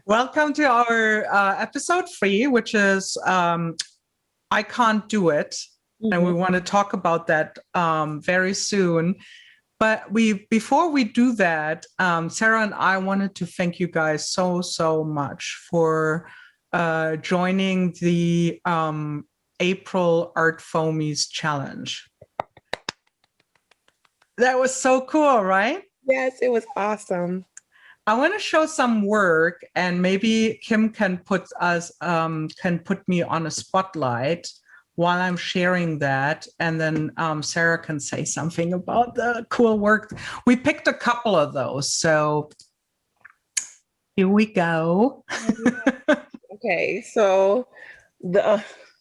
Welcome to our episode 3, which is I Can't Do It. And we want to talk about that very soon. But before we do that, Sarah and I wanted to thank you guys so much for joining the April Art Foamies challenge. That was so cool, right? Yes, it was awesome. I want to show some work, and maybe Kim can put me on a spotlight while I'm sharing that, and then Sarah can say something about the cool work. We picked a couple of those, so here we go. Okay, so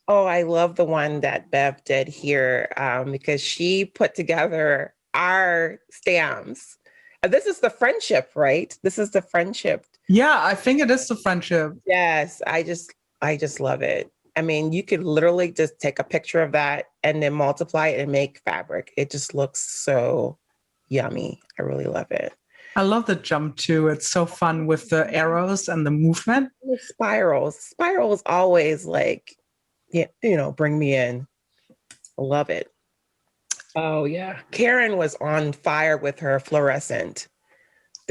I love the one that Bev did here because she put together our stamps. This is the friendship, right? This is the friendship. Yeah, I think it is the friendship. Yes, I just love it. I mean, you could literally just take a picture of that and then multiply it and make fabric. It just looks so yummy. I really love it. I love the jump too. It's so fun with the arrows and the movement. Spirals always like, bring me in. I love it. Oh yeah. Karen was on fire with her fluorescent.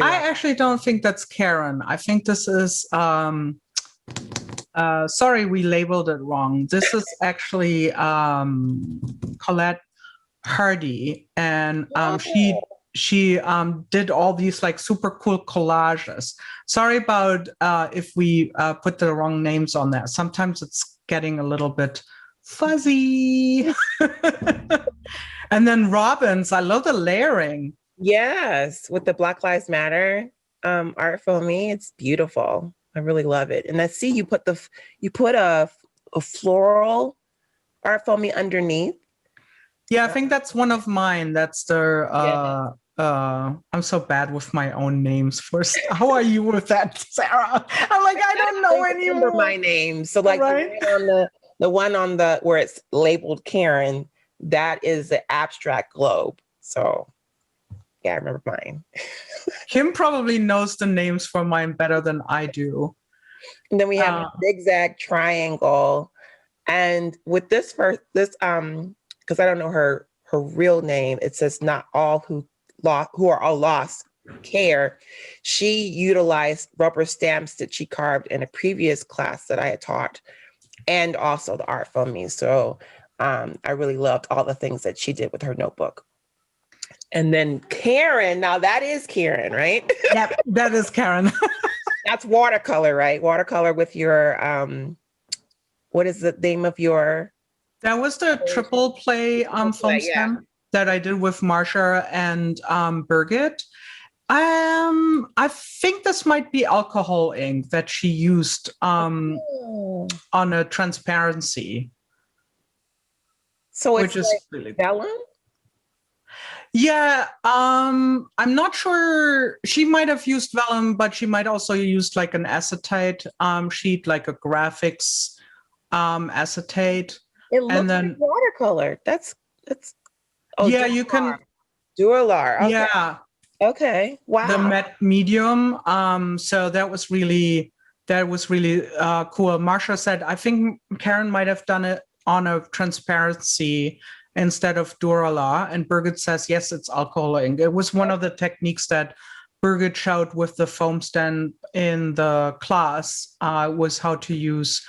I actually don't think that's Karen. I think this is, sorry, we labeled it wrong. This is actually Colette Hardy, and she did all these like super cool collages. Sorry about if we put the wrong names on there. Sometimes it's getting a little bit fuzzy. And then Robin's, I love the layering. Yes, with the Black Lives Matter art for me, it's beautiful. I really love it. And I see you put a floral art for me underneath. Yeah, I think that's one of mine. That's the I'm so bad with my own names. First, how are you with that, Sarah? I'm like, I don't know anymore. My name. So like right? the one on the where it's labeled Karen, that is the abstract globe. So yeah, I remember mine. Kim probably knows the names for mine better than I do. And then we have a zigzag triangle. And with this because I don't know her real name, it says not all who are all lost care. She utilized rubber stamps that she carved in a previous class that I had taught, and also the art from me. So I really loved all the things that she did with her notebook. And then Karen, now that is Karen, right? Yep, that is Karen. That's watercolor, right? Watercolor with your, what is the name of your? That was the triple play foam stamp that I did with Marsha and Birgit. I think this might be alcohol ink that she used on a transparency. So it's which is like really vellum? Yeah, I'm not sure. She might have used vellum, but she might also use like an acetate sheet, like a graphics acetate. It looks like watercolor. That's yeah, you can Duralar. Okay. Yeah. Okay. Wow. The matte medium. So that was really cool. Marsha said, I think Karen might have done it on a transparency instead of Duralar. And Birgit says, yes, it's alcohol ink. It was one of the techniques that Birgit showed with the foam stand in the class, was how to use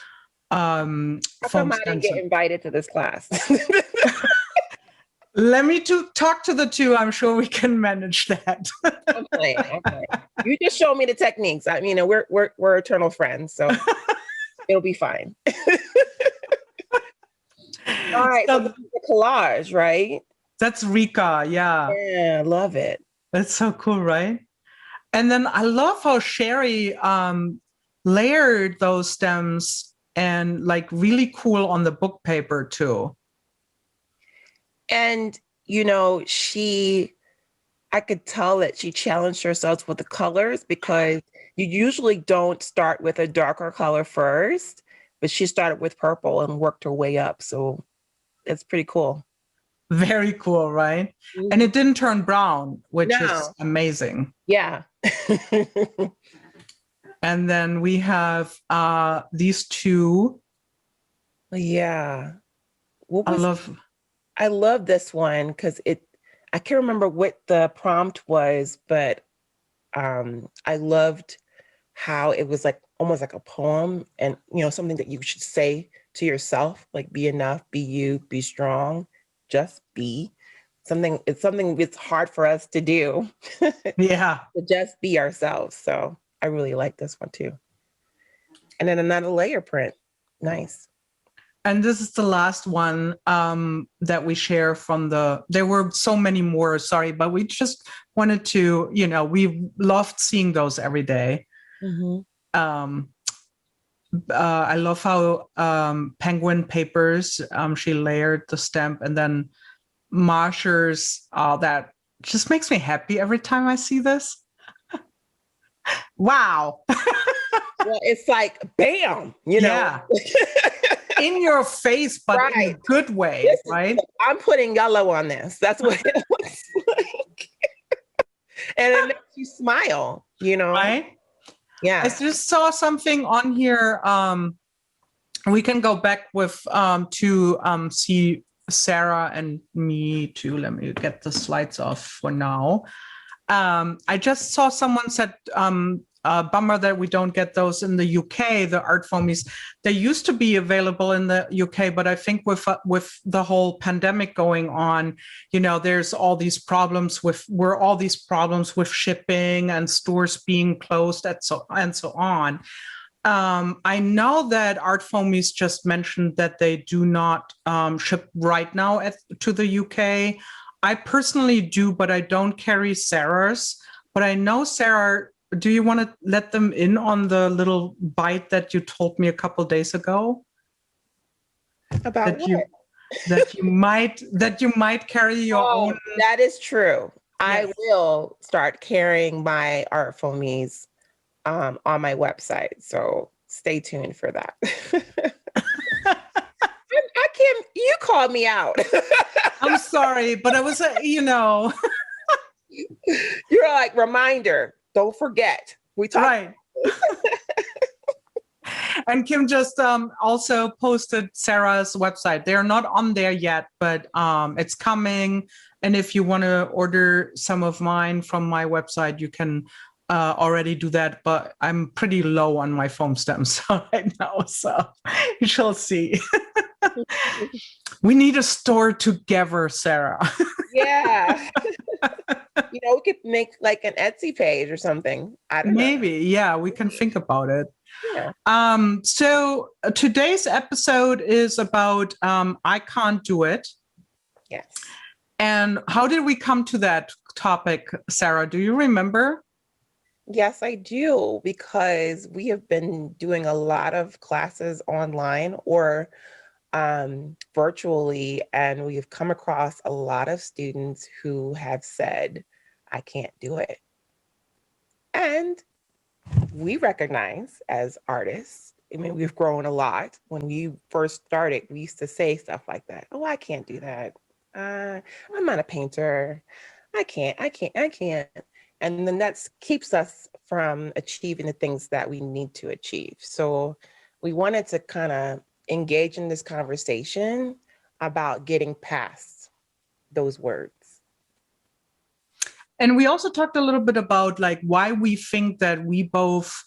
foam stands. I didn't get invited to this class. Let me talk to the two. I'm sure we can manage that. Okay. You just show me the techniques. I mean, we're eternal friends, so it'll be fine. All right, so the collage, right? That's Rika, yeah. Yeah, I love it. That's so cool, right? And then I love how Sherry layered those stems and like really cool on the book paper too. And, I could tell that she challenged herself with the colors because you usually don't start with a darker color first, but she started with purple and worked her way up. So it's pretty cool. Very cool, right? Mm-hmm. And it didn't turn brown, which is amazing. Yeah. And then we have these two. Yeah. I I love this one because I can't remember what the prompt was, but I loved how it was like almost like a poem and, something that you should say to yourself, like be enough, be you, be strong, just be. It's something it's hard for us to do. Yeah. To just be ourselves. So I really like this one too. And then another layer print. Nice. And this is the last one that we share from there were so many more, sorry, but we just wanted to, we loved seeing those every day. Mm-hmm. I love how Penguin Papers, she layered the stamp, and then Marsher's, that just makes me happy every time I see this. Wow. Well, it's like, bam, Yeah. In your face, but right. in a good way, right? I'm putting yellow on this. That's what it looks like. And it makes you smile, Right? Yeah. I just saw something on here. We can go back with to see Sarah and me too. Let me get the slides off for now. I just saw someone said, bummer that we don't get those in the UK, the art foamies. They used to be available in the UK, but I think with the whole pandemic going on, there's all these problems with shipping and stores being closed and so on. I know that Art Foamies just mentioned that they do not ship right now to the UK. I personally do, but I don't carry Sarah's. But I know, Sarah, do you want to let them in on the little bite that you told me a couple days ago? About what? That you might carry your own. That is true. Yes. I will start carrying my Art Foamies on my website. So stay tuned for that. I can't, you called me out. I'm sorry, but it was You're like, reminder, don't forget. We talked. Right. And Kim just also posted Sarah's website. They're not on there yet, but it's coming. And if you want to order some of mine from my website, you can already do that. But I'm pretty low on my foam stems right now, so you shall see. We need a store together, Sarah. Yeah. We could make like an Etsy page or something. I don't know. Maybe, yeah, we can think about it. Yeah. So today's episode is about I Can't Do It. Yes. And how did we come to that topic, Sarah? Do you remember? Yes, I do, because we have been doing a lot of classes online or virtually, and we've come across a lot of students who have said, I can't do it. And we recognize as artists, we've grown a lot. When we first started, we used to say stuff like that. Oh, I can't do that. I'm not a painter. I can't. And then that keeps us from achieving the things that we need to achieve. So we wanted to kind of engage in this conversation about getting past those words. And we also talked a little bit about like why we think that we both,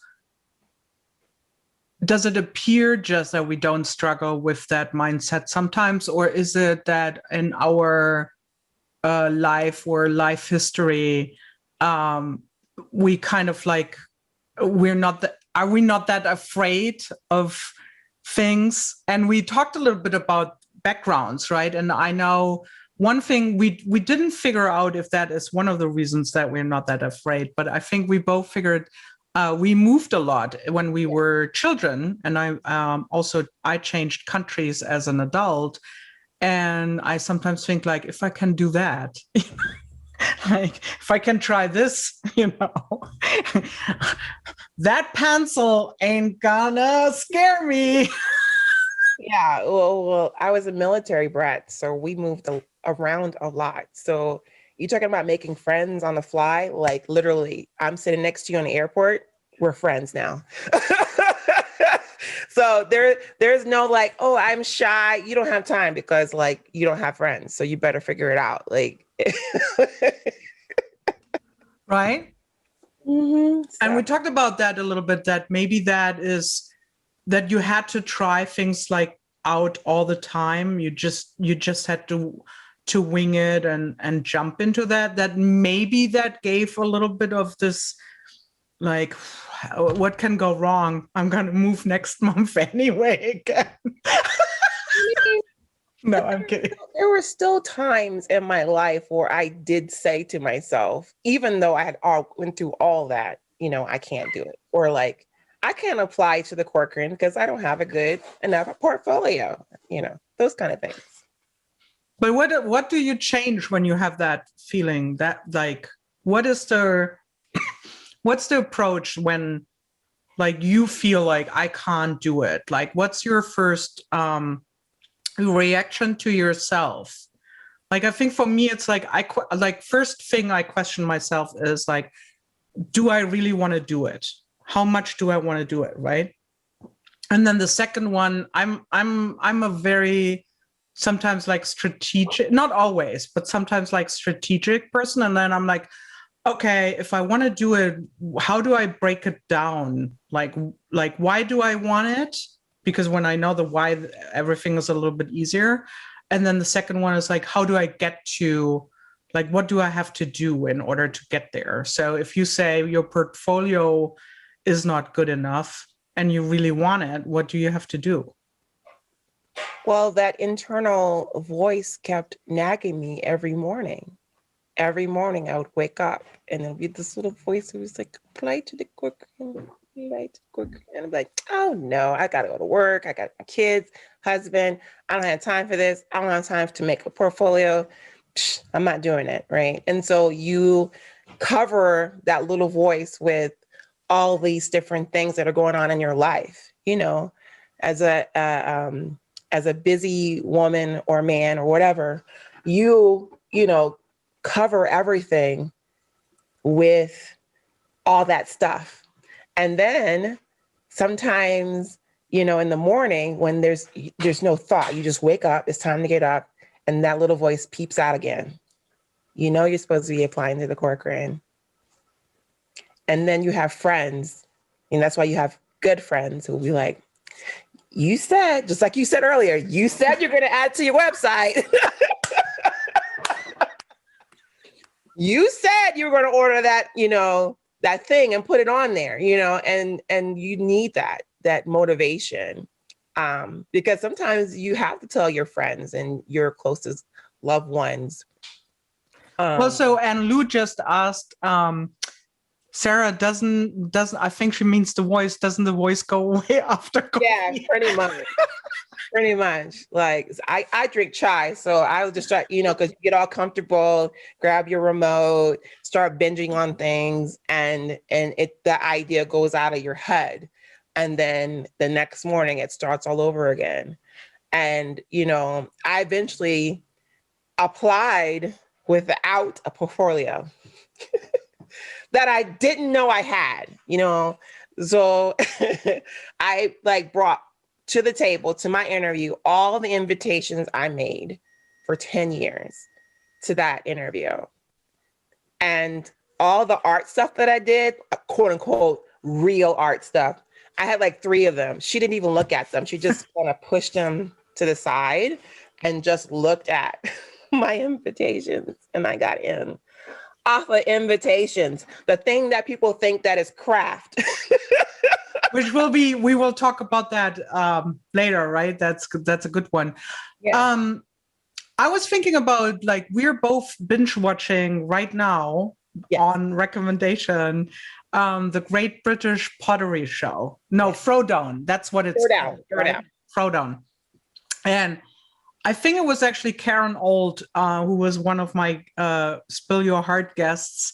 does it appear just that we don't struggle with that mindset sometimes, or is it that in our life or life history, we kind of like, are we not that afraid of things? And we talked a little bit about backgrounds, right? And I know one thing we didn't figure out if that is one of the reasons that we're not that afraid, but I think we both figured we moved a lot when we were children, and I changed countries as an adult, and I sometimes think like, if I can do that, like if I can try this, that pencil ain't gonna scare me. Yeah, well, I was a military brat, so we moved around a lot. So you're talking about making friends on the fly, like literally, I'm sitting next to you on the airport, we're friends now. So there's no like, oh, I'm shy. You don't have time because like you don't have friends. So you better figure it out. Like, right. Mm-hmm. And we talked about that a little bit, that maybe that is that you had to try things like out all the time. You just had to wing it and jump into that maybe that gave a little bit of this, like, what can go wrong? I'm going to move next month anyway again. No, I'm kidding. There were still times in my life where I did say to myself, even though I had went through all that, you know, I can't do it. Or like, I can't apply to the Corcoran because I don't have a good enough portfolio, you know, those kind of things. But what do you change when you have that feeling? That like, what's the approach when like you feel like I can't do it? Like, what's your first reaction to yourself? Like, I think for me, it's like first thing I question myself is like, do I really want to do it? How much do I want to do it? Right. And then the second one, I'm a very sometimes like strategic, not always, but sometimes like strategic person. And then I'm like, okay, if I want to do it, how do I break it down? Like why do I want it? Because when I know the why, everything is a little bit easier. And then the second one is like, how do I get to, like, what do I have to do in order to get there? So if you say your portfolio is not good enough and you really want it, what do you have to do? Well, that internal voice kept nagging me every morning. Every morning I would wake up and there'd be this little voice who was like, apply to the Corcoran, apply to the Corcoran. And I'm like, oh no, I gotta go to work. I got my kids, husband. I don't have time for this. I don't have time to make a portfolio. I'm not doing it, right? And so you cover that little voice with all these different things that are going on in your life, you know, as a busy woman or man or whatever, you know, cover everything with all that stuff. And then sometimes, you know, in the morning when there's no thought, you just wake up, it's time to get up, and that little voice peeps out again. You know, you're supposed to be applying to the Corcoran. And then you have friends, and that's why you have good friends who will be like, you said, just like you said earlier, you said you're going to add to your website. You said you were going to order that, you know, that thing and put it on there, you know, and you need that motivation. Because sometimes you have to tell your friends and your closest loved ones. Well, so, and Lou just asked, Sarah, doesn't, I think she means the voice, doesn't the voice go away after coffee? Yeah, pretty much. Pretty much. Like I drink chai, so I would just start, you know, because you get all comfortable, grab your remote, start binging on things, and the idea goes out of your head. And then the next morning it starts all over again. And, you know, I eventually applied without a portfolio that I didn't know I had, you know. So I like brought to the table, to my interview, all the invitations I made for 10 years to that interview. And all the art stuff that I did, quote unquote, real art stuff, I had like 3 of them. She didn't even look at them. She just kind of pushed them to the side and just looked at my invitations, and I got in off of invitations, the thing that people think that is craft. Which we will talk about that later, right? That's a good one. Yeah. I was thinking about, like, we're both binge watching right now, yes, on recommendation, the Great British Pottery Show. No, yes. Throwdown. That's what it's called. Throwdown. Throwdown. And I think it was actually Karen Old, who was one of my Spill Your Heart guests,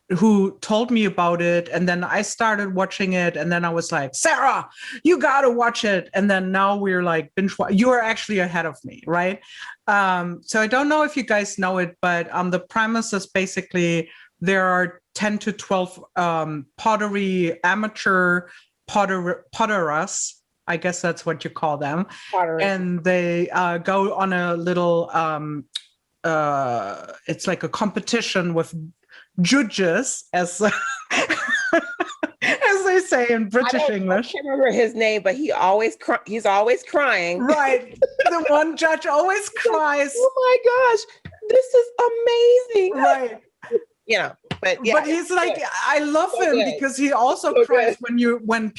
who told me about it. And then I started watching it. And then I was like, Sarah, you got to watch it. And then now we're like, you are actually ahead of me, right? So I don't know if you guys know it, but the premise is basically there are 10 to 12 pottery amateur potterers. I guess that's what you call them. Pottery. And they go on a little, it's like a competition with judges, as as they say in British English. I can't remember his name, but he's always crying. Right. The one judge always cries. Oh my gosh, this is amazing. Right. You know, but yeah. But he's like, good. I love him good. Because he also cries good. when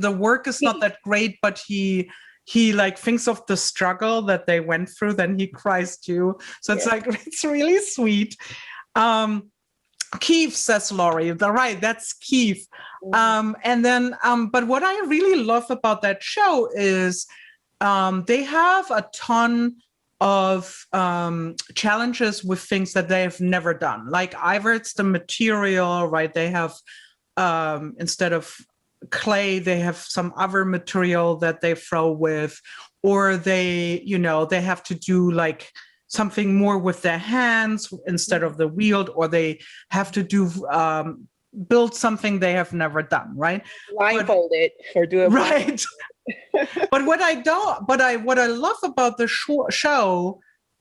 the work is not that great, but he like thinks of the struggle that they went through, then he cries too. So it's like, it's really sweet. Keith, says Laurie. Right, that's Keith. And then, but what I really love about that show is they have a ton of challenges with things that they have never done. Like either it's the material, right? They have, instead of clay, they have some other material that they throw with, or they, they have to do like something more with their hands instead of the wheel, or they have to do build something they have never done, right? Blindfold it or do it right. But what I love about the show,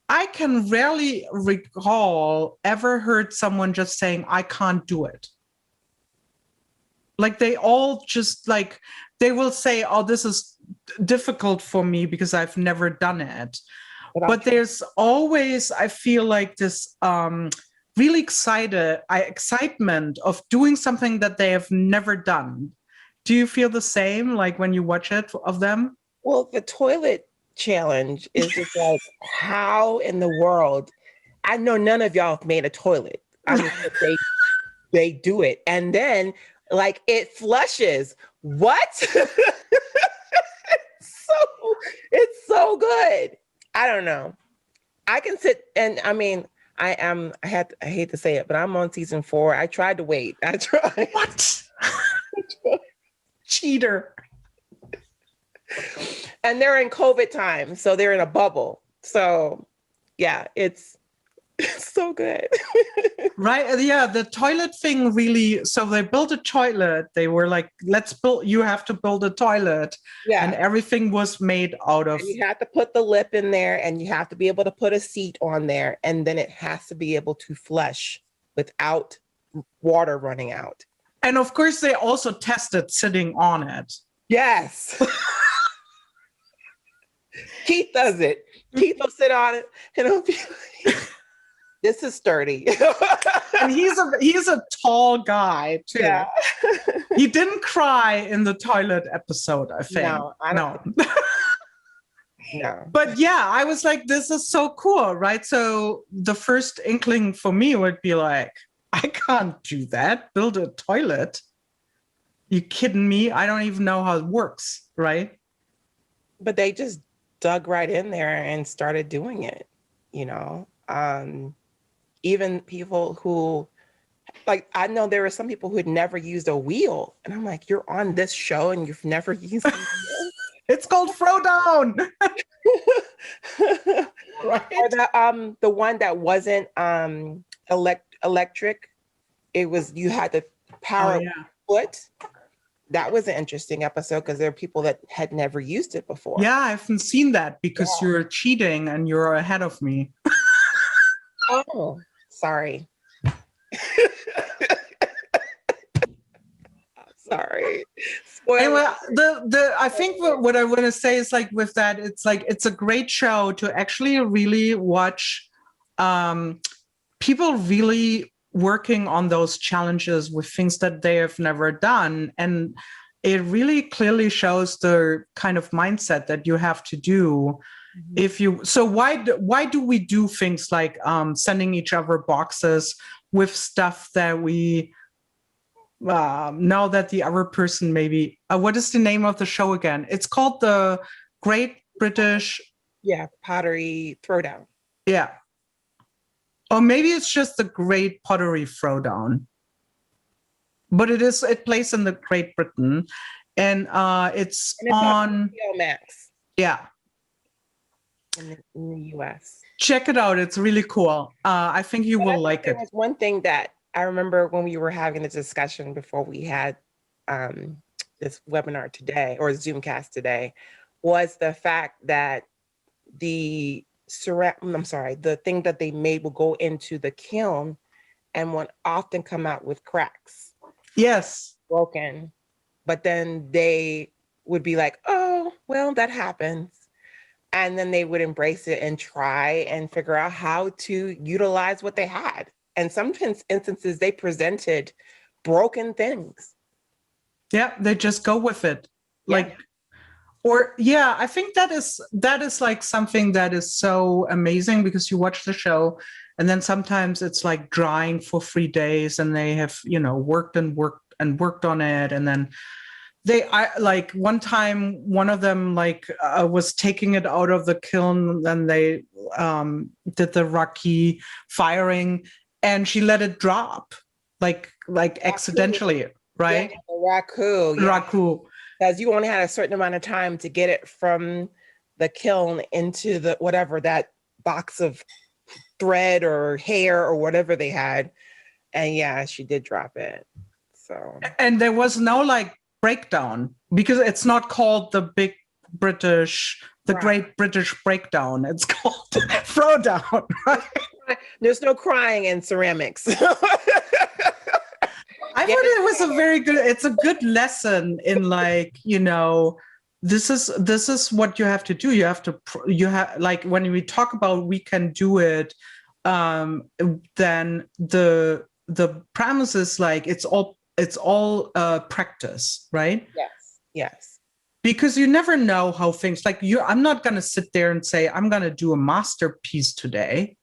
I can rarely recall ever heard someone just saying, I can't do it. Like they all just like, they will say, oh, this is difficult for me because I've never done it. But there's always, I feel like this really excitement of doing something that they have never done. Do you feel the same, like when you watch it of them? Well, the toilet challenge is just like, how in the world? I know none of y'all have made a toilet. I mean, they do it. And then like it flushes. What? It's so good. I don't know. I can sit and I mean, I hate to say it, but I'm on season 4. I tried to wait. I tried. What? Cheater. And they're in COVID time, so they're in a bubble. So yeah, it's so good. Right. Yeah. The toilet thing really, so they built a toilet. They were like, you have to build a toilet. Yeah. And everything was made out of. And you have to put the lip in there and you have to be able to put a seat on there. And then it has to be able to flush without water running out. And of course, they also tested sitting on it. Yes. Keith does it. Keith will sit on it and he'll be like, this is sturdy. And he's a tall guy too. Yeah. He didn't cry in the toilet episode, I think. No, I don't. No. But yeah, I was like, this is so cool, right? So the first inkling for me would be like, I can't do that. Build a toilet. You kidding me? I don't even know how it works, right? But they just dug right in there and started doing it, even people who, like, I know there were some people who had never used a wheel. And I'm like, you're on this show and you've never used a wheel? It's called Throwdown. Right? Or the one that wasn't electric. It was, you had to power foot. That was an interesting episode because there are people that had never used it before. Yeah, I haven't seen that because you're cheating and you're ahead of me. Oh, sorry. Sorry. Anyway, I think what I want to say is like with that, it's like it's a great show to actually really watch people really working on those challenges with things that they have never done. And it really clearly shows the kind of mindset that you have to do. So why do we do things like sending each other boxes with stuff that we know that the other person maybe, what is the name of the show again? It's called the Great British. Yeah, Pottery Throwdown. Yeah. Or maybe it's just the Great Pottery Throwdown. But it plays in the Great Britain. And it's on Max. Yeah. In the US. Check it out. It's really cool. I think you will like it. There was one thing that I remember when we were having the discussion before we had this webinar today, or ZoomCast today, was the fact that the thing that they made will go into the kiln and would often come out with cracks. Yes. Broken. But then they would be like, oh, well, that happens. And then they would embrace it and try and figure out how to utilize what they had. And some instances they presented broken things. Yeah, they just go with it. Yeah. Like, or yeah, I think that is like something that is so amazing, because you watch the show and then sometimes it's like drying for 3 days and they have, you know, worked on it. And then like one time, one of them was taking it out of the kiln, and they did the Rocky firing, and she let it drop, like accidentally, right? Yeah, the raku. Yeah. Raku. Because you only had a certain amount of time to get it from the kiln into the whatever, that box of thread or hair or whatever they had. And yeah, she did drop it. So, and there was no like breakdown, because it's not called the Great British Breakdown. It's called Throwdown, right? There's no crying in ceramics. I thought it was it's a good lesson in, like, you know, this is what you have to do. You have like, when we talk about we can do it, then the premise is like, it's all practice, right? Yes. Because you never know how things, like, I'm not going to sit there and say, I'm going to do a masterpiece today.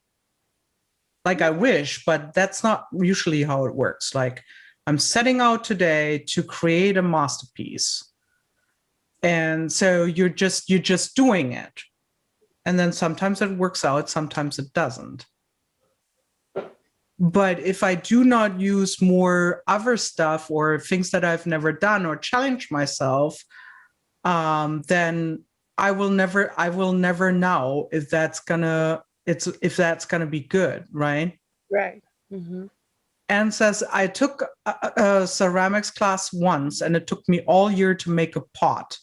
Like, I wish, but that's not usually how it works. Like, I'm setting out today to create a masterpiece. And so you're just doing it. And then sometimes it works out, sometimes it doesn't. But if I do not use more other stuff or things that I've never done or challenge myself, then I will never know if that's gonna be good, right? Right. Mm-hmm. Anne says, I took a ceramics class once, and it took me all year to make a pot.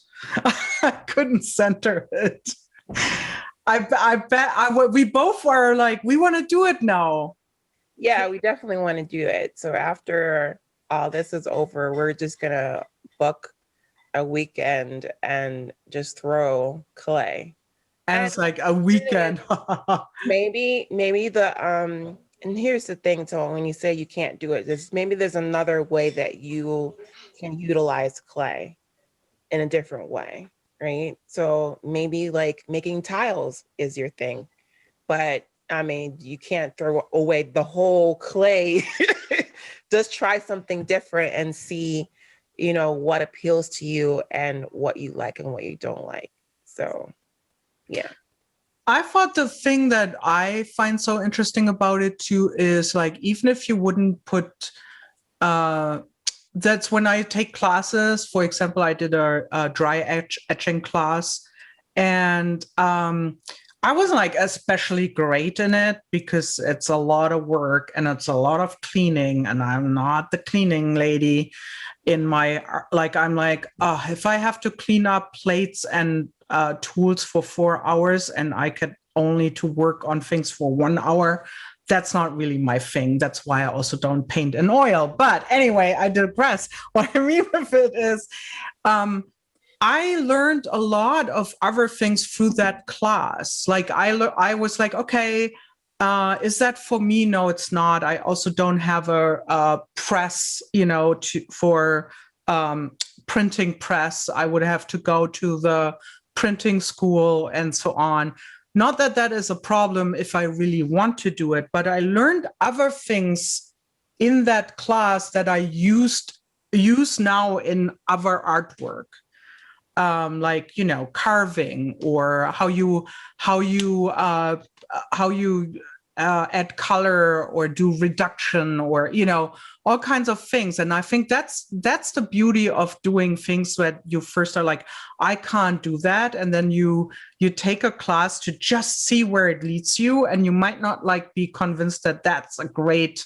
I couldn't center it. I bet we both were like, we want to do it now. Yeah, we definitely want to do it. So after all this is over, we're just gonna book a weekend and just throw clay. And it's like a weekend. maybe the and here's the thing, so when you say you can't do it, there's another way that you can utilize clay in a different way, right? So maybe like making tiles is your thing, but I mean, you can't throw away the whole clay. Just try something different and see, you know, what appeals to you and what you like and what you don't like. So, yeah. I thought the thing that I find so interesting about it too is, like, even if you wouldn't put, that's when I take classes. For example, I did a dry etching class, and I wasn't like especially great in it because it's a lot of work and it's a lot of cleaning, and I'm not the cleaning lady in my, like, I'm like, if I have to clean up plates and tools for 4 hours and I could only to work on things for 1 hour, that's not really my thing. That's why I also don't paint in oil. But anyway, I digress. What I mean with it is, I learned a lot of other things through that class. Like I was like, okay, is that for me? No, it's not. I also don't have a press, you know, for printing press. I would have to go to the printing school and so on. Not that that is a problem if I really want to do it, but I learned other things in that class that I use now in other artwork. Like, you know, carving, or how you add color or do reduction, or, you know, all kinds of things. And I think that's the beauty of doing things that you first are like, I can't do that, and then you take a class to just see where it leads you, and you might not like be convinced that that's a great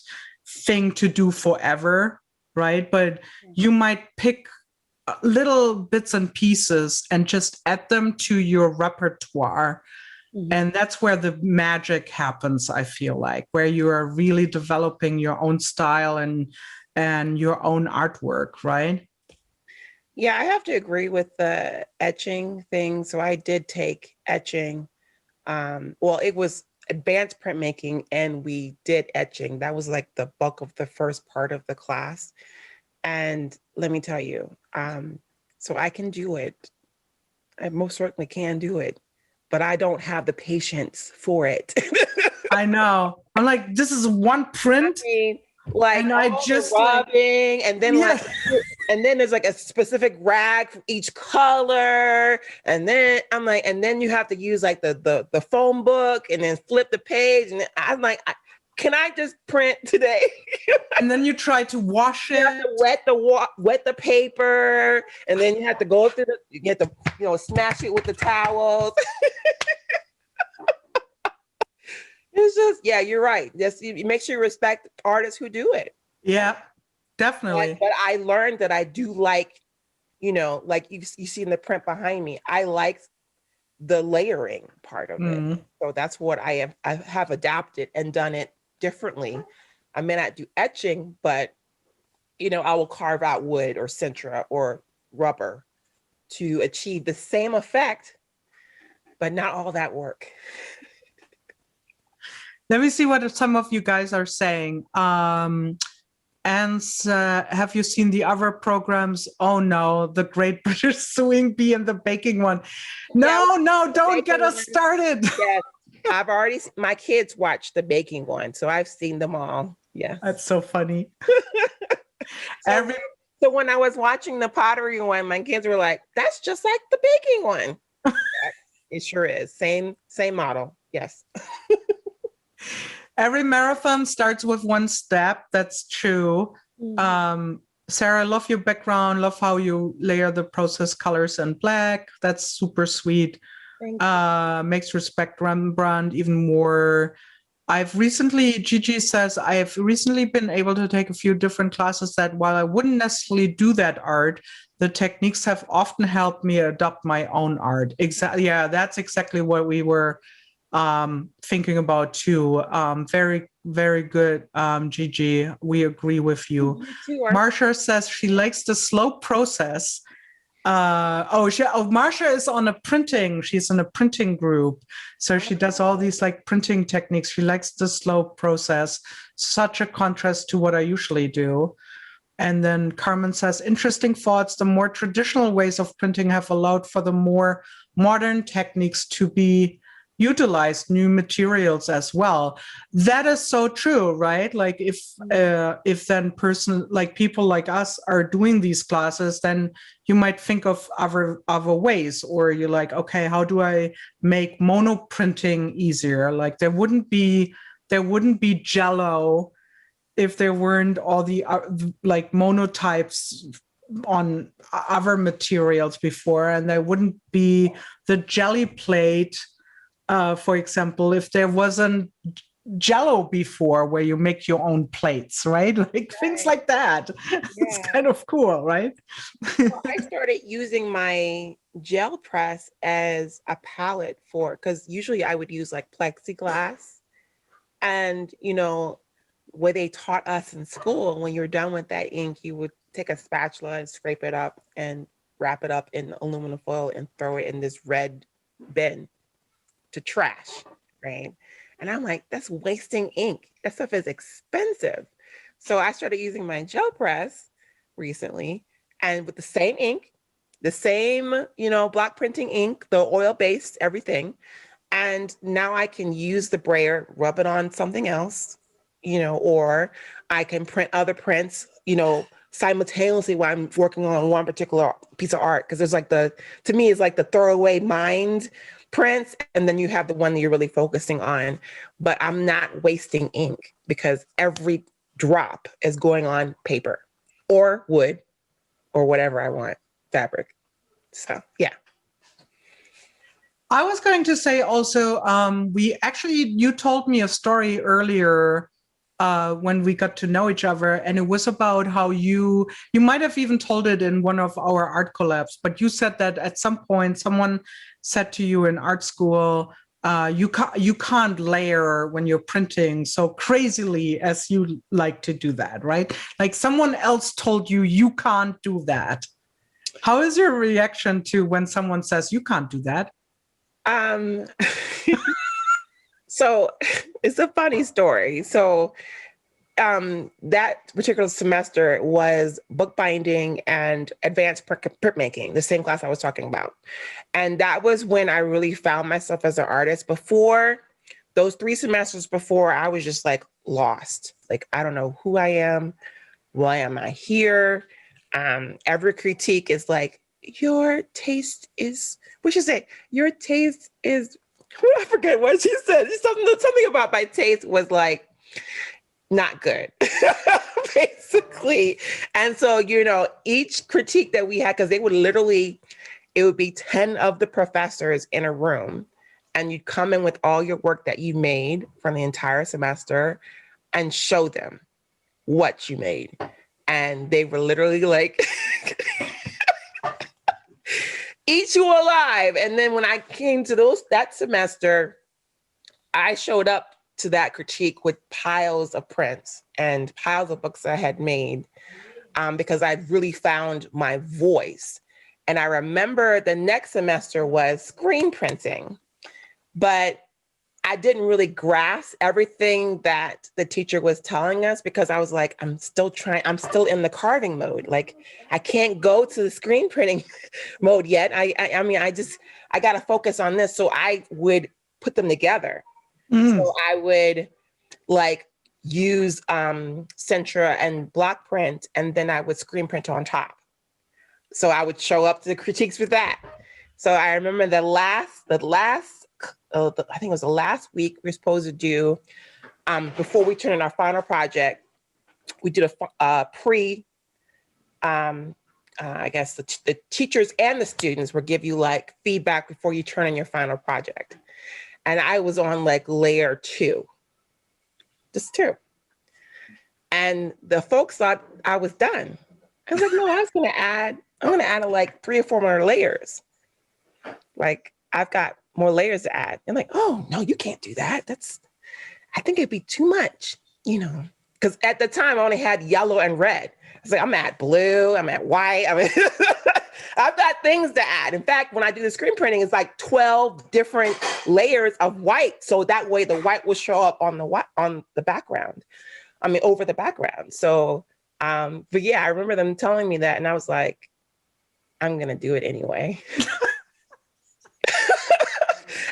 thing to do forever, right? But you might pick little bits and pieces and just add them to your repertoire. And that's where the magic happens, I feel like, where you are really developing your own style and your own artwork, right? Yeah, I have to agree with the etching thing. So I did take etching. Well, it was advanced printmaking and we did etching. That was like the bulk of the first part of the class. And let me tell you, so I can do it. I most certainly can do it, but I don't have the patience for it. I know. I'm like, this is one print. I mean, like and I just rubbing, and then yeah. and then there's like a specific rag for each color, and then I'm like, and then you have to use like the phone book, and then flip the page, and then I'm like, can I just print today? And then you try to wash it. You have to wet the paper, and then you have to go through you have to smash it with the towels. It's just, yeah, you're right. Just you make sure you respect artists who do it. Yeah, definitely. But I learned that I do like, like you see in the print behind me, I like the layering part of it. So that's what I have adapted and done it differently. I may not do etching, but I will carve out wood or sintra or rubber to achieve the same effect, but not all that work. Let me see what some of you guys are saying. And have you seen the other programs? Oh no, the Great British Sewing Bee and the baking one. No, don't get us started. Yes, my kids watch the baking one, so I've seen them all. Yeah, that's so funny. So when I was watching the pottery one, my kids were like, "That's just like the baking one." It sure is. Same model. Yes. Every marathon starts with one step. That's true. Sarah, I love your background. Love how you layer the process colors in black. That's super sweet. Makes respect Rembrandt even more. Gigi says, I have recently been able to take a few different classes that while I wouldn't necessarily do that art, the techniques have often helped me adopt my own art. Exactly. Yeah, that's exactly what we were thinking about too. Very, very good, Gigi. We agree with you. Marsha says she likes the slow process. Marsha is on a printing. She's in a printing group, so she does all these like printing techniques. She likes the slow process. Such a contrast to what I usually do. And then Carmen says, interesting thoughts. The more traditional ways of printing have allowed for the more modern techniques to be utilized, new materials as well. That is so true, right? Like if then people like us are doing these classes, then you might think of other ways, or you're like, okay, how do I make mono printing easier? Like there wouldn't be Jello if there weren't all the like monotypes on other materials before, and there wouldn't be the jelly plate, for example, if there wasn't Jello before, where you make your own plates, right? Like things like that. Yeah. It's kind of cool, right? Well, I started using my gel press as a palette because usually I would use like plexiglass, and where they taught us in school, when you're done with that ink, you would take a spatula and scrape it up and wrap it up in aluminum foil and throw it in this red bin to trash, right? And I'm like, that's wasting ink. That stuff is expensive. So I started using my gel press recently, and with the same ink, the same, block printing ink, the oil-based, everything. And now I can use the brayer, rub it on something else, or I can print other prints, simultaneously while I'm working on one particular piece of art. Because there's like to me, it's like the throwaway mind prints, and then you have the one that you're really focusing on. But I'm not wasting ink because every drop is going on paper or wood or whatever I want, fabric. So, yeah. I was going to say also, you told me a story earlier when we got to know each other, and it was about how you might have even told it in one of our art collabs, but you said that at some point someone said to you in art school, you can't layer when you're printing so crazily as you like to do that, right? Like someone else told you you can't do that. How is your reaction to when someone says you can't do that? So it's a funny story. So that particular semester was bookbinding and advanced printmaking, the same class I was talking about. And that was when I really found myself as an artist. Before those 3 semesters before, I was just like lost. Like, I don't know who I am. Why am I here? Every critique is like, your taste is, what she say? Your taste is, I forget what she said. Something about my taste was like, not good, basically. And so, each critique that we had, because they would literally, it would be 10 of the professors in a room, and you'd come in with all your work that you made from the entire semester and show them what you made. And they were literally like, eat you alive. And then when I came to that semester, I showed up to that critique with piles of prints and piles of books I had made, because I'd really found my voice. And I remember the next semester was screen printing, but I didn't really grasp everything that the teacher was telling us, because I was like, I'm still in the carving mode. Like, I can't go to the screen printing mode yet. I mean, I got to focus on this. So I would put them together. So I would like use Centra and block print, and then I would screen print on top. So I would show up to the critiques with that. So I remember I think it was the last week we were supposed to do, before we turned in our final project, we did a pre, I guess the teachers and the students would give you like feedback before you turn in your final project. And I was on like layer 2, just 2. And the folks thought I was done. I was like, no, I'm going to add like 3 or 4 more layers. Like, I've got more layers to add. And like, oh, no, you can't do that. I think it'd be too much, because at the time I only had yellow and red. I was like, I'm at blue, I'm at white. I mean, I've got things to add. In fact, when I do the screen printing, it's like 12 different layers of white. So that way the white will show up on the background. I mean, over the background. So, but yeah, I remember them telling me that, and I was like, I'm going to do it anyway.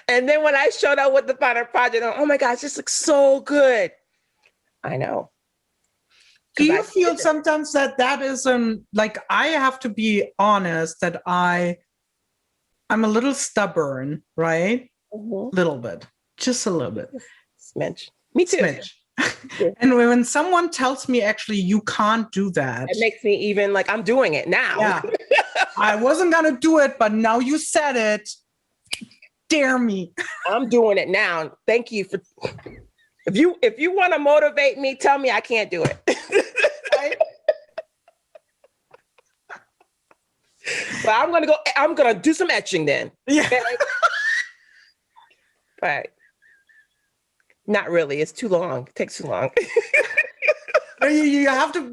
And then when I showed up with the final project, oh my gosh, this looks so good. I know. Do you feel sometimes that isn't, like, I have to be honest that I'm a little stubborn, right? Mm-hmm. Little bit, just a little bit. Smidge. Me too. Smidge. Yeah. And when someone tells me actually you can't do that, it makes me even like, I'm doing it now. Yeah. I wasn't gonna do it, but now you said it. Dare me. I'm doing it now. Thank you for. If you want to motivate me, tell me I can't do it. Right? But I'm gonna do some etching then. Yeah. Okay? But not really. It's too long. It takes too long. You have to.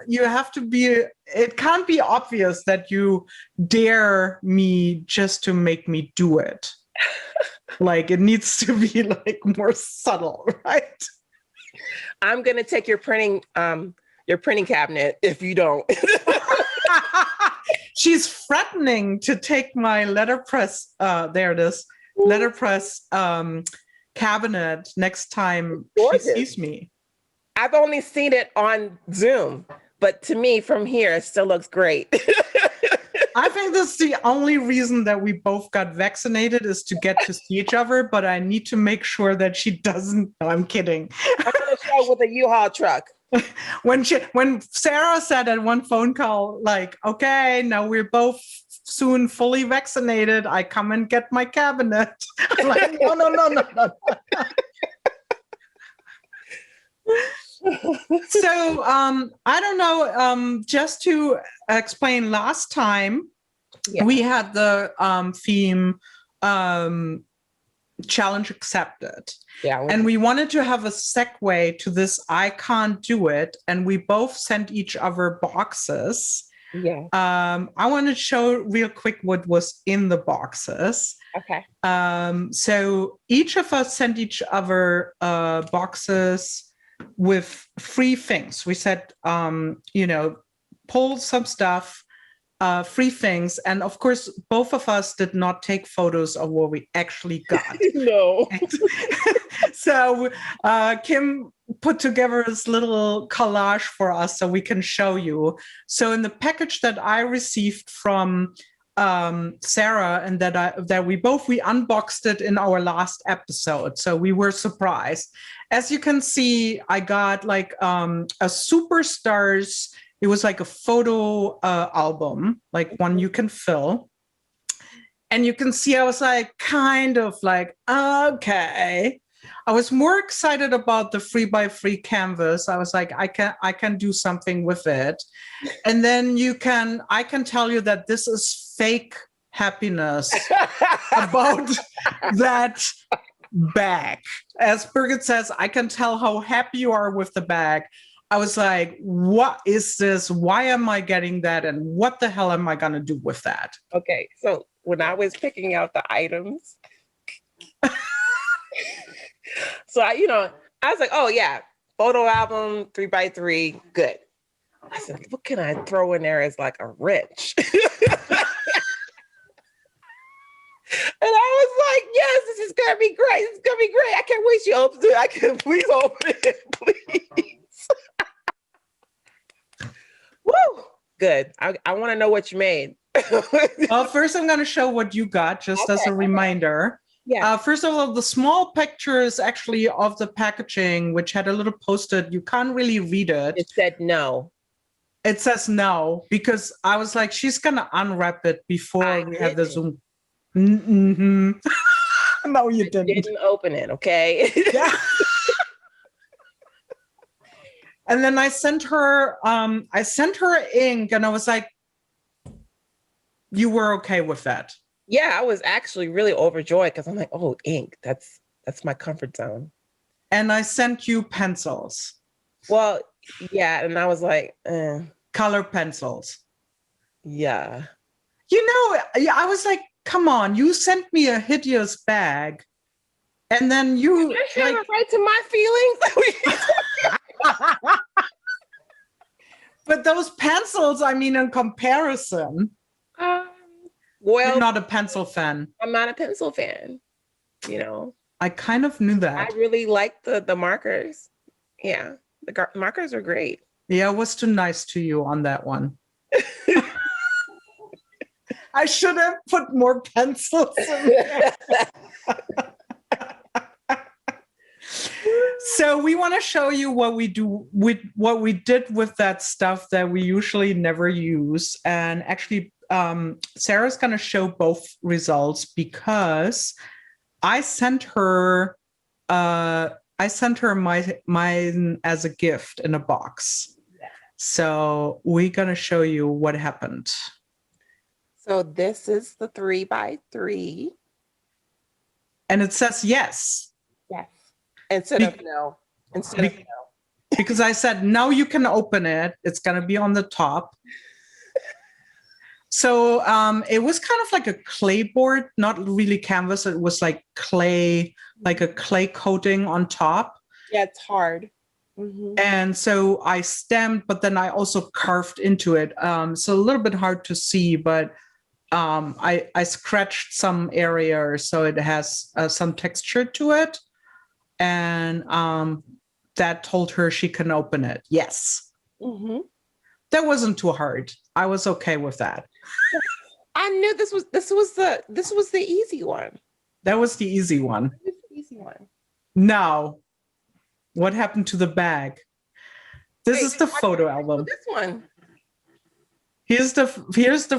You have to be. It can't be obvious that you dare me just to make me do it. Like, it needs to be like more subtle, right? I'm gonna take your printing cabinet if you don't. She's threatening to take my letterpress. There it is. Letterpress cabinet next time she sees me. I've only seen it on Zoom, but to me from here, it still looks great. I think that's the only reason that we both got vaccinated is to get to see each other, but I need to make sure that she doesn't. No, I'm kidding. I'm going to show with a U-Haul truck. When Sarah said at one phone call, like, okay, now we're both soon fully vaccinated, I come and get my cabinet. I'm like, no. So I don't know. Just to explain, last time we had the theme challenge accepted. Yeah. And we wanted to have a segue to this I can't do it. And we both sent each other boxes. Yeah. I want to show real quick what was in the boxes. Okay. So each of us sent each other boxes with 3 things. We said, pull some stuff, 3 things. And of course, both of us did not take photos of what we actually got. No. So Kim put together this little collage for us so we can show you. So in the package that I received from Sarah and that we unboxed it in our last episode. So we were surprised. As you can see, I got like a Superstars. It was like a photo album, like one you can fill. And you can see I was like, kind of like, okay. I was more excited about the 3x3 canvas. I was like, I can do something with it. And then I can tell you that this is fake happiness about that bag. As Birgit says, I can tell how happy you are with the bag. I was like, what is this? Why am I getting that? And what the hell am I going to do with that? Okay. So when I was picking out the items, so I was like, oh yeah, photo album, 3x3, good. I said, what can I throw in there as like a wrench? And I was like, yes, this is gonna be great. This is gonna be great. I can't wait. She opens it. I can please open it, please. Woo! Good. I want to know what you made. Well, first I'm going to show what you got, just as a reminder. Yeah. First of all, the small picture is actually of the packaging, which had a little post-it. You can't really read it. It said no. It says no, because I was like, she's going to unwrap it before we have the Zoom. Mm-hmm. No, you didn't. Didn't open it, okay? Yeah. And then I sent her ink, and I was like, you were okay with that? Yeah, I was actually really overjoyed because I'm like, oh, ink, that's my comfort zone. And I sent you pencils. Well, yeah, and I was like, color pencils. Yeah. I was like, come on, you sent me a hideous bag. And then you like right to my feelings. But those pencils, I mean, in comparison, well, you're not a pencil fan. I'm not a pencil fan. I kind of knew that. I really like the markers. Yeah, the markers are great. Yeah, I was too nice to you on that one. I should have put more pencils in there. So we want to show you what we do with what we did with that stuff that we usually never use. And actually, Sarah's going to show both results because I sent her mine as a gift in a box. So we're going to show you what happened. So this is the 3x3. And it says yes. Yes. Instead of no. Because I said, now you can open it. It's going to be on the top. So it was kind of like a clay board, not really canvas. It was like clay, like a clay coating on top. Yeah, it's hard. Mm-hmm. And so I stamped, but then I also carved into it. So a little bit hard to see, but I scratched some area so it has some texture to it. And that told her she can open it. Yes. Mm-hmm. That wasn't too hard. I was okay with that. I knew this was the easy one. That was the easy one. This is the easy one. Now, what happened to the bag? This is the photo album. This one. Here's the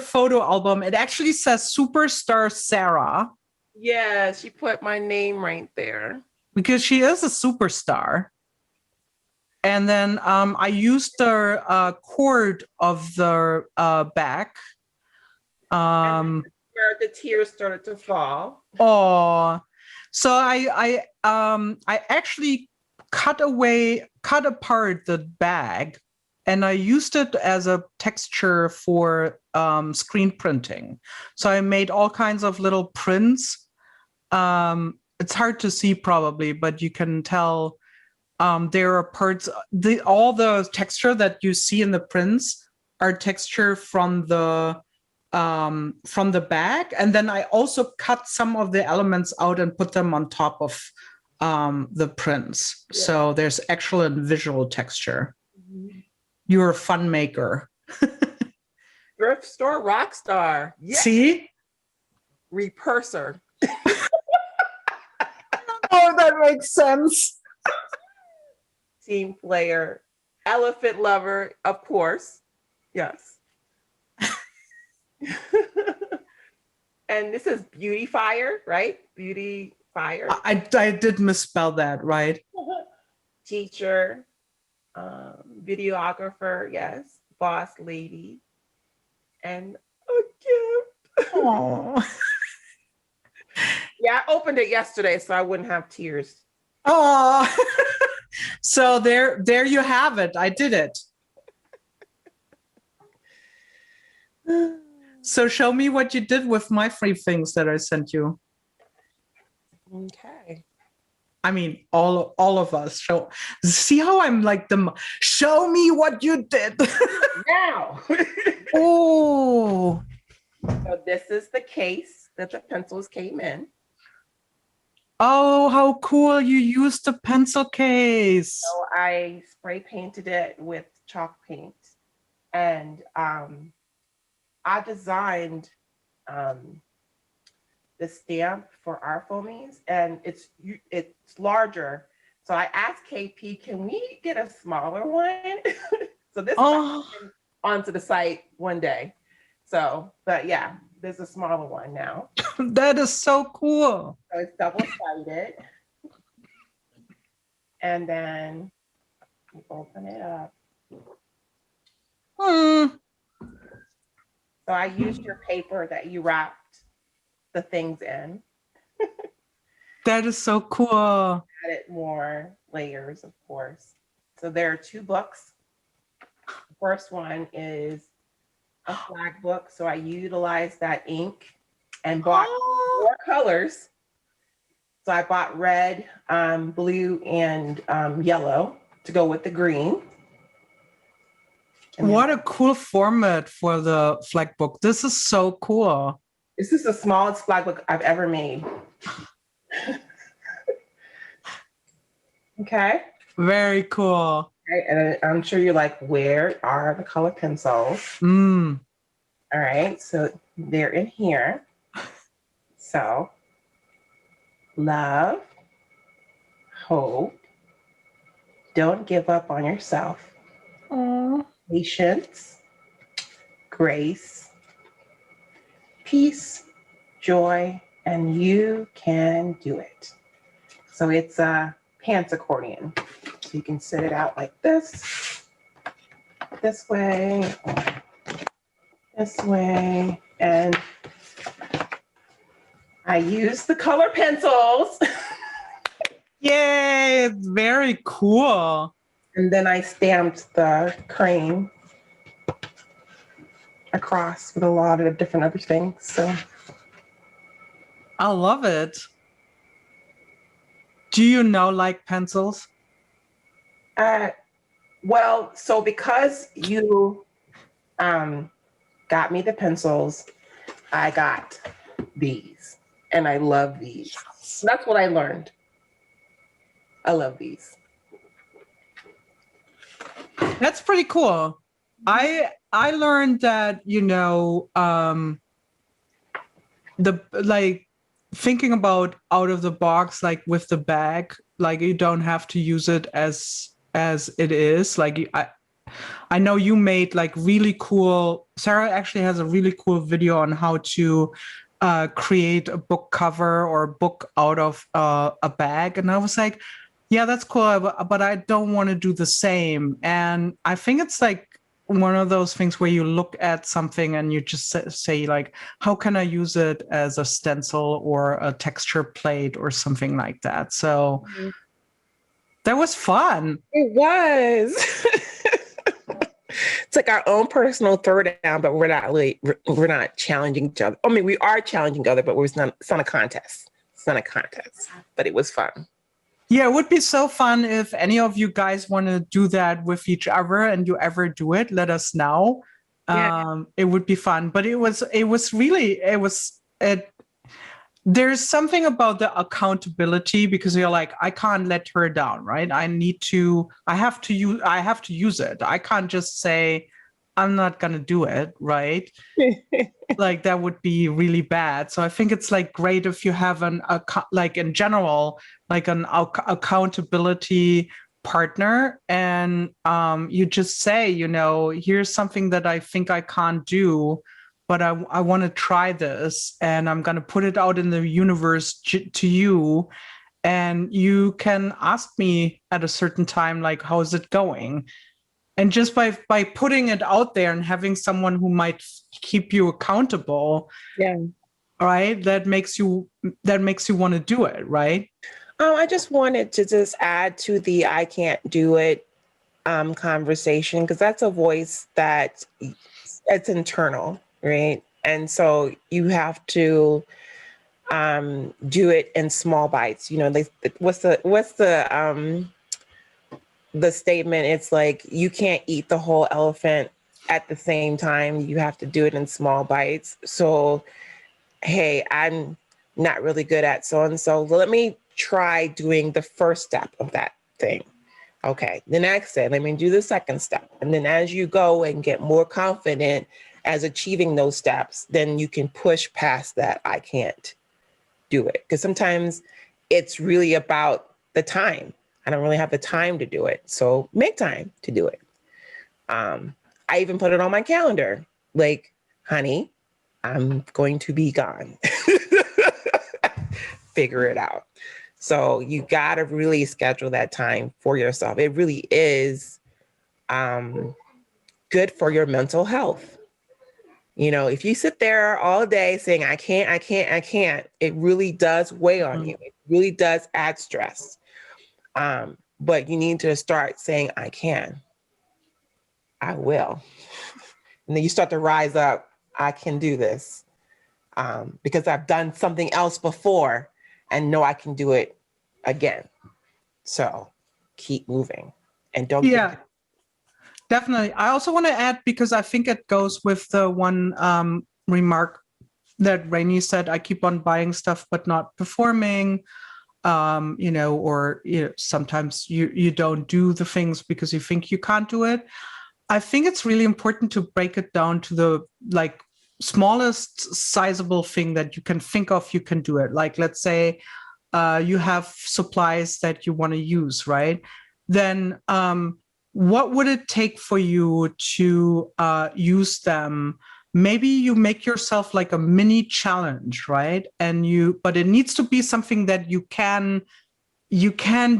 photo album. It actually says Superstar Sarah. Yeah, she put my name right there. Because she is a superstar. And then I used the cord of the bag. Where the tears started to fall. Oh, so I actually cut apart the bag, and I used it as a texture for screen printing. So I made all kinds of little prints. It's hard to see probably, but you can tell there are parts. All the texture that you see in the prints are texture from the bag, and then I also cut some of the elements out and put them on top of the prints. Yeah. So there's actual and visual texture. Mm-hmm. You're a fun maker. Thrift store rock star. Yes. See? Repurser. Oh, that makes sense. Team player. Elephant lover, of course. Yes. And this is Beautifier, right? Beautifier. I did misspell that, right? Teacher, videographer, yes. Boss lady, and a gift. Oh. Yeah, I opened it yesterday, so I wouldn't have tears. Oh, so there you have it. I did it. So show me what you did with my free things that I sent you. Okay. I mean, all of us. See how I'm like show me what you did. Now. Oh. So this is the case that the pencils came in. Oh, how cool. You used the pencil case. So I spray painted it with chalk paint. And I designed the stamp for our Foamies, and it's larger. So I asked KP, can we get a smaller one? So this is onto the site one day. So, but yeah, there's a smaller one now. That is so cool. So it's double-sided. And then you open it up. So I used your paper that you wrapped the things in. That is so cool. Added more layers, of course. So there are 2 books. The first one is a flag book. So I utilized that ink and bought 4 colors. So I bought red, blue, and yellow to go with the green. What a cool format for the flag book. This is so cool. This is the smallest flag book I've ever made. Okay. Very cool. Okay, and I'm sure you're like, where are the color pencils? All right, so they're in here. So, love, hope, don't give up on yourself. Aww. Patience, grace, peace, joy, and you can do it. So it's a pants accordion. So you can sit it out like this way, this way, and I use the color pencils. Yay, it's very cool. And then I stamped the cream across with a lot of different other things. So I love it. Do you like pencils? Well, so because you got me the pencils, I got these, and I love these. That's what I learned. I love these. That's pretty cool. I learned that, the thinking about out of the box, like with the bag, like you don't have to use it as it is. Like I know you made like really cool. Sarah actually has a really cool video on how to create a book cover or a book out of a bag, and I was like, Yeah, that's cool, but I don't want to do the same. And I think it's like one of those things where you look at something and you just say like, how can I use it as a stencil or a texture plate or something like that? So that was fun. It was. It's like our own personal throwdown, but we're not challenging each other. I mean, we are challenging each other, but it's not a contest. It's not a contest, but it was fun. Yeah, it would be so fun if any of you guys want to do that with each other and you ever do it, let us know. Yeah. It would be fun. But it there's something about the accountability because you're like, I can't let her down, right? I have to use it. I can't just say, I'm not gonna do it, right? Like that would be really bad. So I think it's like great if you have like in general, like an accountability partner, and you just say, here's something that I think I can't do, but I want to try this, and I'm gonna put it out in the universe to you, and you can ask me at a certain time, like, how's it going? And just by putting it out there and having someone who might keep you accountable, Yeah. right, that makes you want to do it, right? I just wanted to just add to the I can't do it conversation, because that's a voice that it's internal, right? And so you have to do it in small bites. What's the statement? It's like you can't eat the whole elephant at the same time. You have to do it in small bites. So, hey, I'm not really good at so-and-so. Let me try doing the first step of that thing. Okay, the next step, let me do the second step. And then as you go and get more confident as achieving those steps, then you can push past that I can't do it. Because sometimes it's really about the time. I don't really have the time to do it. So make time to do it. I even put it on my calendar. Like, honey, I'm going to be gone. Figure it out. So you got to really schedule that time for yourself. It really is good for your mental health. If you sit there all day saying, I can't, it really does weigh on you. It really does add stress. But you need to start saying, I can, I will. And then you start to rise up. I can do this because I've done something else before and know I can do it again. So keep moving and don't. Yeah, definitely. I also want to add, because I think it goes with the one remark that Rainey said, I keep on buying stuff, but not performing. Or sometimes you don't do the things because you think you can't do it. I think it's really important to break it down to the like smallest sizable thing that you can think of. You can do it. Like, let's say you have supplies that you want to use, right? Then what would it take for you to use them? Maybe you make yourself like a mini challenge, right? But it needs to be something that you can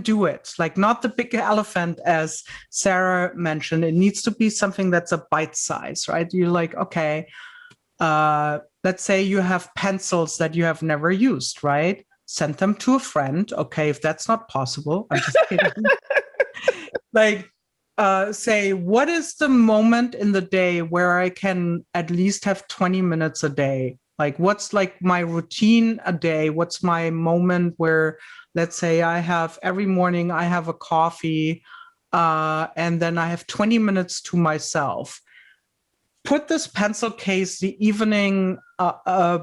do it, like not the big elephant, as Sarah mentioned. It needs to be something that's a bite size, right? You're like, okay, let's say you have pencils that you have never used, right? Send them to a friend. Okay, if that's not possible, I'm just kidding. Like, say, what is the moment in the day where I can at least have 20 minutes a day? Like, what's like my routine a day? What's my moment where, let's say, every morning I have a coffee and then I have 20 minutes to myself. Put this pencil case the evening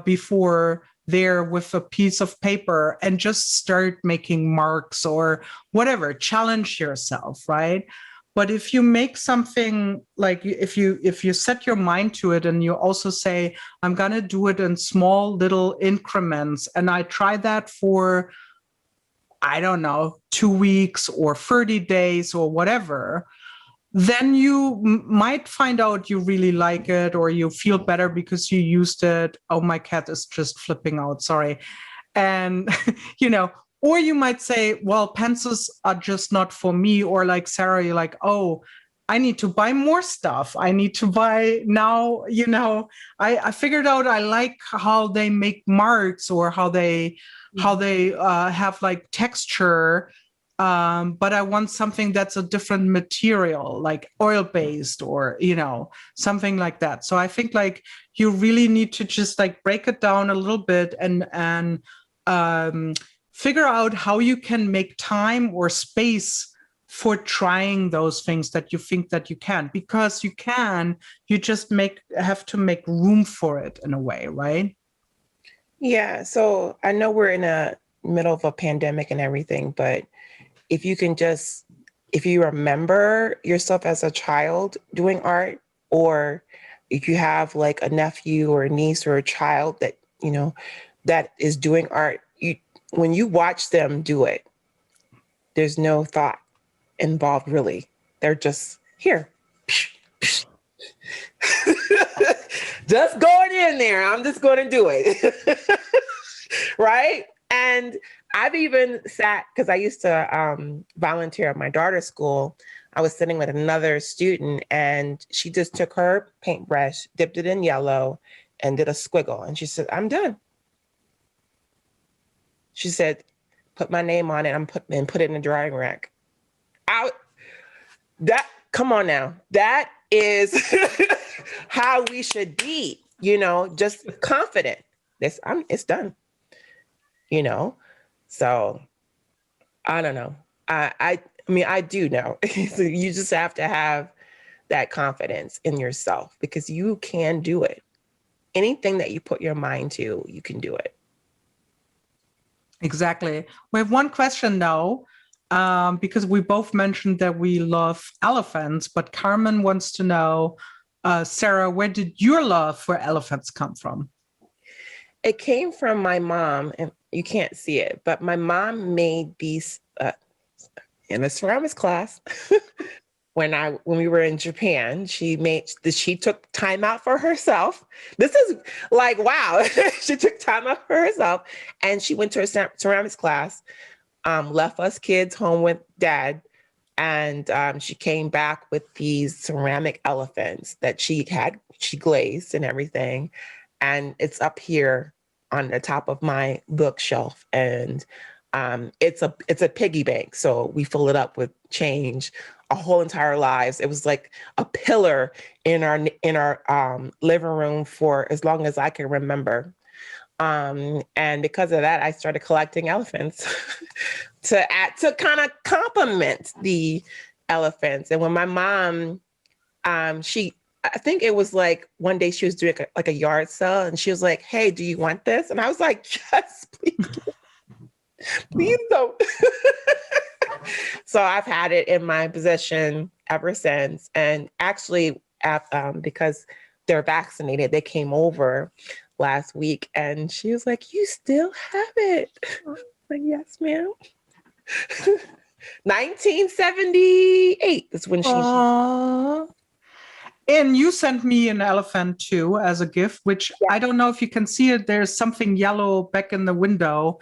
before there with a piece of paper and just start making marks or whatever. Challenge yourself, right? But if you make something, like if you set your mind to it and you also say, I'm going to do it in small little increments, and I try that for, I don't know, 2 weeks or 30 days or whatever, then you might find out you really like it, or you feel better because you used it. Oh, my cat is just flipping out. Sorry. And, or you might say, well, pencils are just not for me. Or like Sarah, you're like, oh, I need to buy more stuff. I need to buy now, I figured out I like how they make marks, or how they have like texture. But I want something that's a different material, like oil-based, or, something like that. So I think like you really need to just like break it down a little bit and figure out how you can make time or space for trying those things that you think that you can, because you just have to make room for it in a way, right? Yeah. So I know we're in a middle of a pandemic and everything, but if you remember yourself as a child doing art, or if you have like a nephew or a niece or a child that, that is doing art, when you watch them do it, there's no thought involved really. They're just here. Just going in there. I'm just going to do it. Right? And I've even sat, because I used to volunteer at my daughter's school. I was sitting with another student, and she just took her paintbrush, dipped it in yellow, and did a squiggle. And she said, I'm done. She said, put my name on it and put it in the drying rack. Come on now. That is how we should be, just confident. It's done, So I don't know. I mean, I do know. So you just have to have that confidence in yourself, because you can do it. Anything that you put your mind to, you can do it. Exactly. We have one question now, because we both mentioned that we love elephants, but Carmen wants to know, Sarah, where did your love for elephants come from? It came from my mom, and you can't see it, but my mom made these in a ceramics class. When we were in Japan, she took time out for herself. This is like, wow. She took time out for herself, and she went to a ceramics class, left us kids home with dad. And she came back with these ceramic elephants that she glazed and everything. And it's up here on the top of my bookshelf. And it's a piggy bank. So we fill it up with change our whole entire lives. It was like a pillar in our living room for as long as I can remember. And because of that, I started collecting elephants to kind of complement the elephants. And when my mom, I think it was like one day she was doing like a yard sale, and she was like, hey, do you want this? And I was like, yes, please. Please don't. So I've had it in my possession ever since. And actually, because they're vaccinated, they came over last week, and she was like, you still have it? I was like, yes, ma'am. 1978 is when she. Aww. And you sent me an elephant too as a gift, which I don't know if you can see it. There's something yellow back in the window.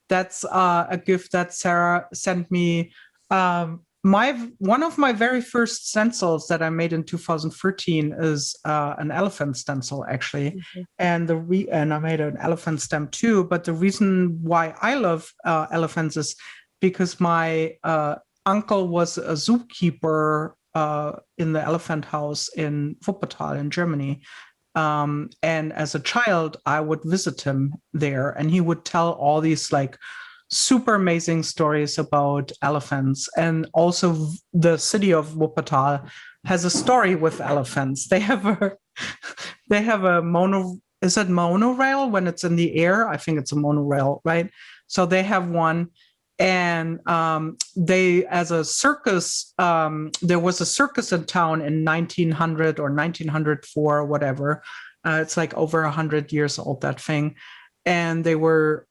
That's a gift that Sarah sent me. One of my very first stencils that I made in 2013 is an elephant stencil, actually. Mm-hmm. And I made an elephant stamp too. But the reason why I love elephants is because my uncle was a zookeeper in the elephant house in Wuppertal in Germany. And as a child, I would visit him there, and he would tell all these like super amazing stories about elephants. And also the city of Wuppertal has a story with elephants. They have a is it monorail when it's in the air? I think it's a monorail, right? So they have one. And they, as a circus, there was a circus in town in 1900 or 1904 or whatever. It's like over 100 years old, that thing. And they were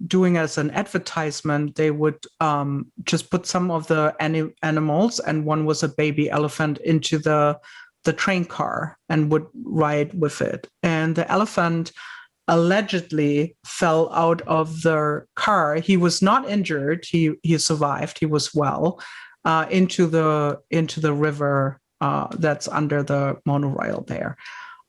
doing as an advertisement, they would just put some of the animals, and one was a baby elephant, into the train car and would ride with it. And the elephant allegedly fell out of the car. He was not injured. He survived. He was well, into the river that's under the monorail there.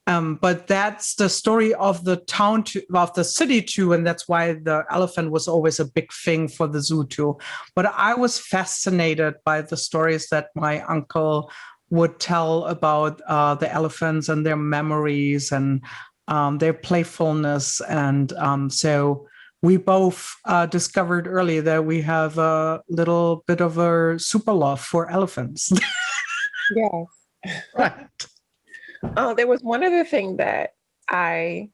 But that's the story of the town of the city too, and that's why the elephant was always a big thing for the zoo too. But I was fascinated by the stories that my uncle would tell about the elephants and their memories and their playfulness, and so we both discovered early that we have a little bit of a super love for elephants. Yes. Right. Oh, there was one other thing that I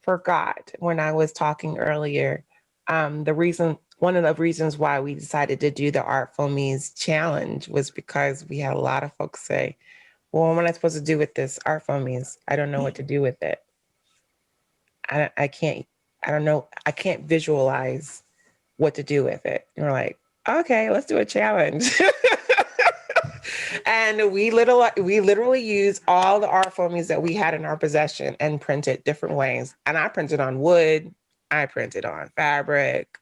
forgot when I was talking earlier. One of the reasons why we decided to do the Art Foamies challenge was because we had a lot of folks say, well, what am I supposed to do with this Art Foamies? I don't know what to do with it. I don't know. I can't visualize what to do with it. And we're like, okay, let's do a challenge. And we literally used all the art foamies that we had in our possession and printed different ways. And I printed on wood. I printed on fabric.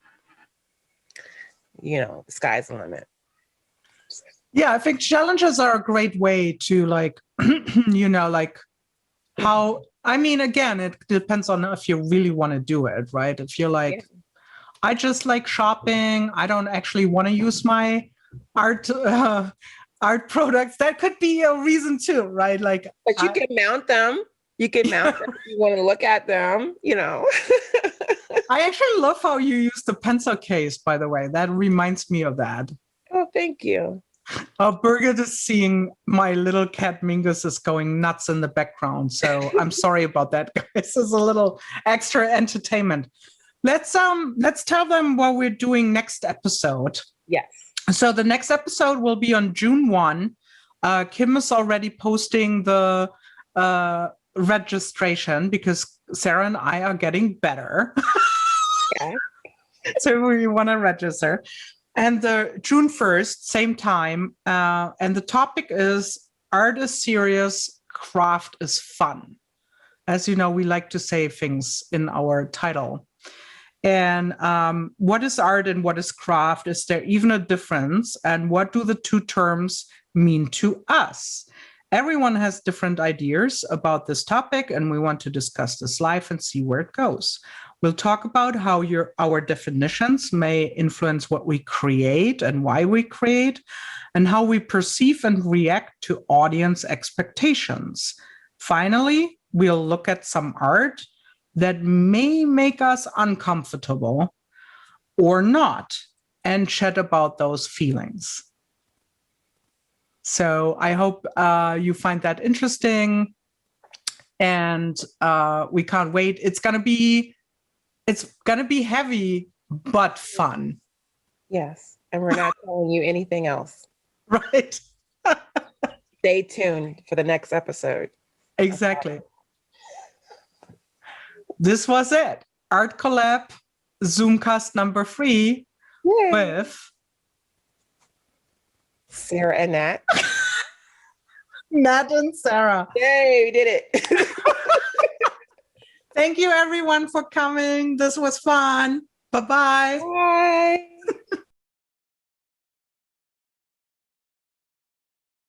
The sky's the limit. Yeah, I think challenges are a great way to how, I mean, again, it depends on if you really want to do it, right? If you're like, yeah, I just like shopping, I don't actually want to use my art products, that could be a reason too, right? Like, but you can mount them. You can mount them if you want to look at them, I actually love how you use the pencil case, by the way. That reminds me of that. Oh, thank you. Birgit is seeing my little cat Mingus is going nuts in the background. So I'm sorry about that, guys. This is a little extra entertainment. Let's tell them what we're doing next episode. Yes. So the next episode will be on June 1. Kim is already posting the registration because Sarah and I are getting better. Yeah. So we want to register. And the June 1st, same time. And the topic is art is serious, craft is fun. As you know, we like to say things in our title. And what is art and what is craft? Is there even a difference? And what do the two terms mean to us? Everyone has different ideas about this topic, and we want to discuss this live and see where it goes. We'll talk about how our definitions may influence what we create and why we create, and how we perceive and react to audience expectations. Finally, we'll look at some art that may make us uncomfortable or not, and chat about those feelings. So I hope you find that interesting, and we can't wait. It's gonna be heavy but fun. Yes, and we're not telling you anything else. Right. Stay tuned for the next episode. Exactly. This was it. ArtCollab ZoomCast number 3. Yay. With Sarah and Nat. Nat and Sarah. Yay, we did it. Thank you everyone for coming. This was fun. Bye-bye. Bye.